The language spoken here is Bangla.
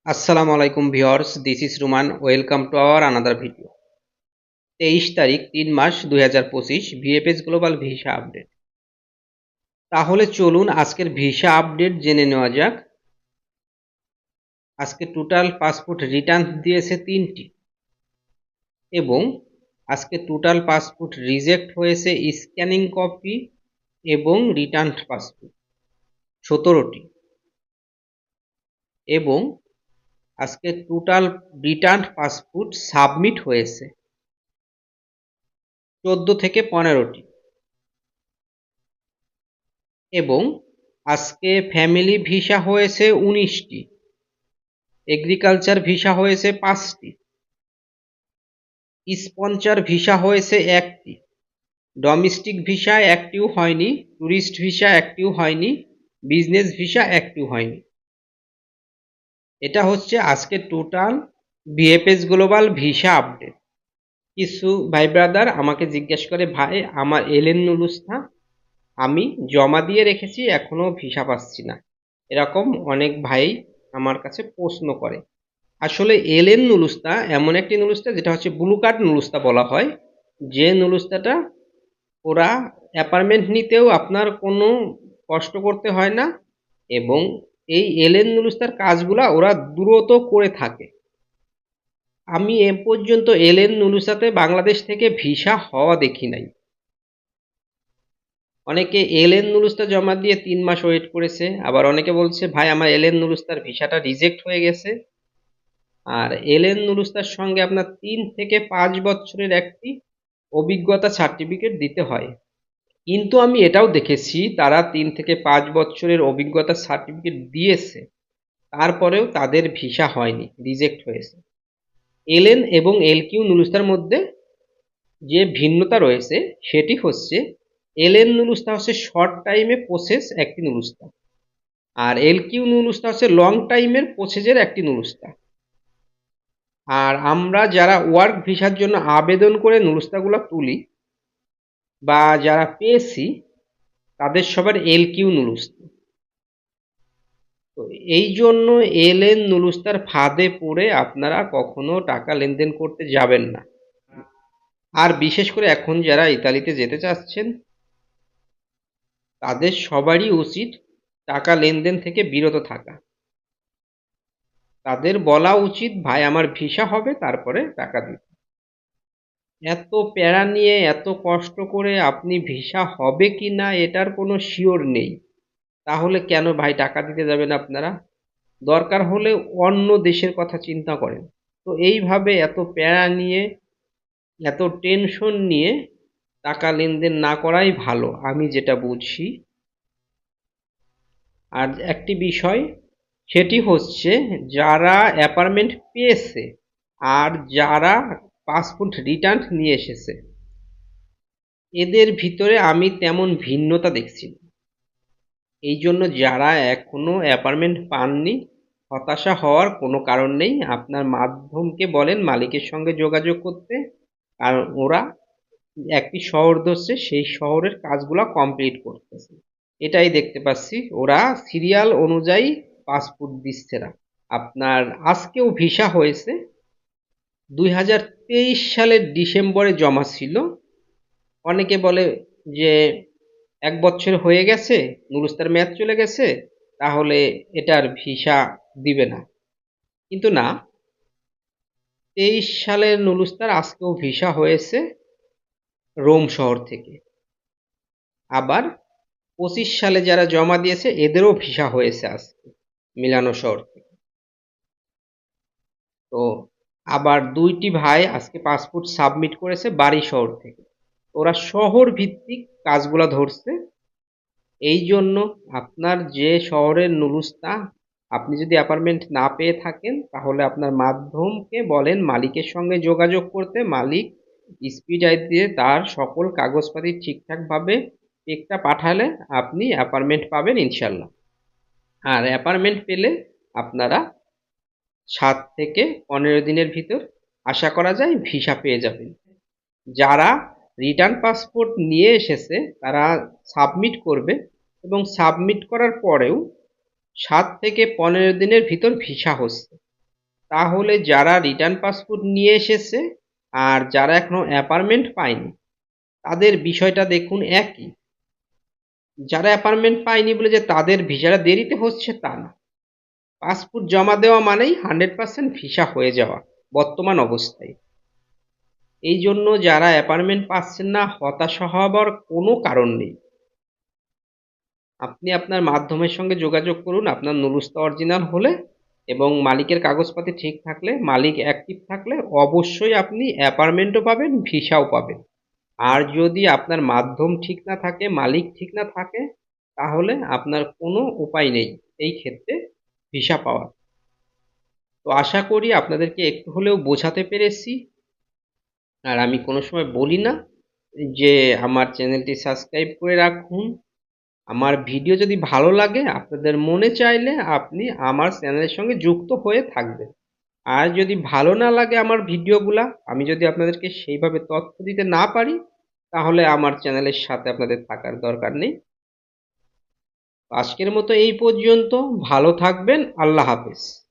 আসসালামু আলাইকুম viewers, this is Ruman. Welcome to our another video. 23 তারিখ 3 মাস 2025 ভিএফএস গ্লোবাল ভিসা আপডেট। তাহলে চলুন আজকের ভিসা আপডেট জেনে নেওয়া যাক। আজকে টোটাল পাসপোর্ট রিটার্ন দিয়েছে 3টি এবং আজকে টোটাল পাসপোর্ট রিজেক্ট হয়েছে স্ক্যানিং কপি এবং রিটার্ন পাসপোর্ট 17টি এবং আজকে টোটাল রিটার্ন পাসপোর্ট সাবমিট হয়েছে 14 থেকে 15টি এবং আজকে ফ্যামিলি ভিসা হয়েছে 19টি, এগ্রিকালচার ভিসা হয়েছে 5টি, স্পন্সর ভিসা হয়েছে 1টি, ডোমেস্টিক ভিসা একটিও হয়নি, ট্যুরিস্ট ভিসা একটিও হয়নি, বিজনেস ভিসা একটিও হয়নি। এটা হচ্ছে আজকে total VFS global visa update. কিছু ভাই ব্রাদার আমাকে জিজ্ঞেস করে, ভাই আমার এলএন নুলুস্থা আমি জমা দিয়ে রেখেছি এখনো ভিসা পাচ্ছি না, এরকম অনেক ভাই আমার কাছে প্রশ্ন করে। আসলে এলএন নুলুস্তা এমন একটি নুলুস্তা যেটা হচ্ছে ব্লু কার্ড নুলুস্তা বলা হয়, যে নুলুস্তাটা ওরা অ্যাপার্টমেন্ট নিতেও আপনার কোনো কষ্ট করতে হয় না এবং এই এলএন নুলুস্তার কাজগুলা ওরা দ্রুত করে থাকে। আমি এ পর্যন্ত এলএন নুলুস্তাতে বাংলাদেশ থেকে ভিসা হওয়া দেখি নাই। অনেকে এলএন নুলুস্তা জমা দিয়ে 3 মাস ওয়েট করেছে, আবার অনেকে বলছে ভাই আমার এলএন নুলুস্তার ভিসাটা রিজেক্ট হয়ে গেছে। আর এলএন নুলুস্তার সঙ্গে আপনার 3 থেকে 5 বছরের একটি অভিজ্ঞতা সার্টিফিকেট দিতে হয়। কিন্তু আমি এটাও দেখেছি তারা 3 থেকে 5 বছরের অভিজ্ঞতা সার্টিফিকেট দিয়েছে, তারপরেও তাদের ভিসা হয়নি, রিজেক্ট হয়েছে। এলএন এবং এলকিউ নুলুস্তার মধ্যে যে ভিন্নতা রয়েছে সেটি হচ্ছে এলএন নুলুস্তা হচ্ছে শর্ট টাইমে প্রসেস একটি নুলুস্তা, আর এলকিউ নুলুস্তা হচ্ছে লং টাইমের প্রসেসের একটি নুলুস্তা। আর আমরা যারা ওয়ার্ক ভিসার জন্য আবেদন করে নুলুস্তাগুলো তুলি বা যারা পেয়েছি তাদের সবার এলকিউ নুলুস্তা। তো এই জন্য এলএন নুলুস্তার ফাঁদে পড়ে আপনারা কখনো টাকা লেনদেন করতে যাবেন না। আর বিশেষ করে এখন যারা ইতালিতে যেতে চাচ্ছেন তাদের সবারই উচিত টাকা লেনদেন থেকে বিরত থাকা। তাদের বলা উচিত ভাই আমার ভিসা হবে তারপরে টাকা দিতে। এত প্যারা নিয়ে এত কষ্ট করে আপনি ভিসা হবে কি না এটার কোনো শিওর নেই, তাহলে কেন ভাই টাকা দিতে যাবেন আপনারা? দরকার হলে অন্য দেশের কথা চিন্তা করেন। তো এইভাবে এত প্যারা নিয়ে এত টেনশন নিয়ে টাকা লেনদেন না করাই ভালো, আমি যেটা বুঝি। আর একটি বিষয় সেটি হচ্ছে যারা অ্যাপার্টমেন্ট পেয়েছে আর যারা পাসপোর্ট রিটার্ন নিয়ে এসেছে এদের ভিতরে আমি তেমন ভিন্নতা দেখছি না। এই জন্য যারা এখনো অ্যাপার্টমেন্ট পাননি হতাশা হওয়ার কোনো কারণ নেই। আপনার মাধ্যমকে বলেন মালিকের সঙ্গে যোগাযোগ করতে, কারণ ওরা একটি শহর ধরছে, সেই শহরের কাজগুলো কমপ্লিট করতেছে। এটাই দেখতে পাচ্ছি, ওরা সিরিয়াল অনুযায়ী পাসপোর্ট দিচ্ছে না। আপনার আজকেও ভিসা হয়েছে 2023 সালের ডিসেম্বরে জমা ছিল। অনেকে বলে যে 1 বছর হয়ে গেছে, নুরুস্তার মেয়াদ চলে গেছে, তাহলে এটার ভিসা দিবে না। কিন্তু না, 23 সালের নুরুস্তার আজকেও ভিসা হয়েছে রোম শহর থেকে। আবার 25 সালে যারা জমা দিয়েছে এদেরও ভিসা হয়েছে আজকে মিলানো শহর থেকে। তো আবার 2টি ভাই আজকে পাসপোর্ট সাবমিট করেছে বাড়ি শহর থেকে। ওরা শহর ভিত্তিক কাজগুলা ধরছে। এই জন্য আপনার যে শহরের নুলুস্তা, আপনি যদি অ্যাপার্টমেন্ট না পেয়ে থাকেন তাহলে আপনার মাধ্যমকে বলেন মালিকের সঙ্গে যোগাযোগ করতে। মালিক স্পিড দিয়ে তার সকল কাগজপাতি ঠিকঠাকভাবে চেকটা পাঠালে আপনি অ্যাপার্টমেন্ট পাবেন ইনশাল্লাহ। আর অ্যাপার্টমেন্ট পেলে আপনারা 7 থেকে 15 দিনের ভিতর আশা করা যায় ভিসা পেয়ে যাবেন। যারা রিটার্ন পাসপোর্ট নিয়ে এসেছে তারা সাবমিট করবে এবং সাবমিট করার পরেও 7 থেকে 15 দিনের ভিতর ভিসা হচ্ছে। তাহলে যারা রিটার্ন পাসপোর্ট নিয়ে এসেছে আর যারা এখনো অ্যাপার্টমেন্ট পায়নি তাদের বিষয়টা দেখুন একই। যারা অ্যাপার্টমেন্ট পায়নি বলে যে তাদের ভিসাটা দেরিতে হচ্ছে তা না। পাসপোর্ট জমা দেওয়া মানেই 100% ভিসা হয়ে যাওয়া বর্তমান অবস্থায়। এই জন্য যারা অ্যাপার্টমেন্ট পাচ্ছেন না হতাশা হবার কোনো কারণ নেই। আপনি আপনার মাধ্যমের সঙ্গে যোগাযোগ করুন আপনার নুরুস্তা অরিজিনাল হলে এবং মালিকের কাগজপাতি ঠিক থাকলে, মালিক অ্যাক্টিভ থাকলে অবশ্যই আপনি অ্যাপার্টমেন্টও পাবেন, ভিসাও পাবেন। আর যদি আপনার মাধ্যম ঠিক না থাকে, মালিক ঠিক না থাকে, তাহলে আপনার কোনো উপায় নেই এই ক্ষেত্রে ভিসা পাওয়ার। তো আশা করি আপনাদেরকে একটু হলেও বোঝাতে পেরেছি। আর আমি কোনো সময় বলি না যে আমার চ্যানেলটি সাবস্ক্রাইব করে রাখুন। আমার ভিডিও যদি ভালো লাগে আপনাদের মনে চাইলে আপনি আমার চ্যানেলের সঙ্গে যুক্ত হয়ে থাকবেন। আর যদি ভালো না লাগে আমার ভিডিওগুলা, আমি যদি আপনাদেরকে সেইভাবে তথ্য দিতে না পারি, তাহলে আমার চ্যানেলের সাথে আপনাদের থাকার দরকার নেই। আজকের মতো এই পর্যন্ত। ভালো থাকবেন। আল্লাহ হাফেজ।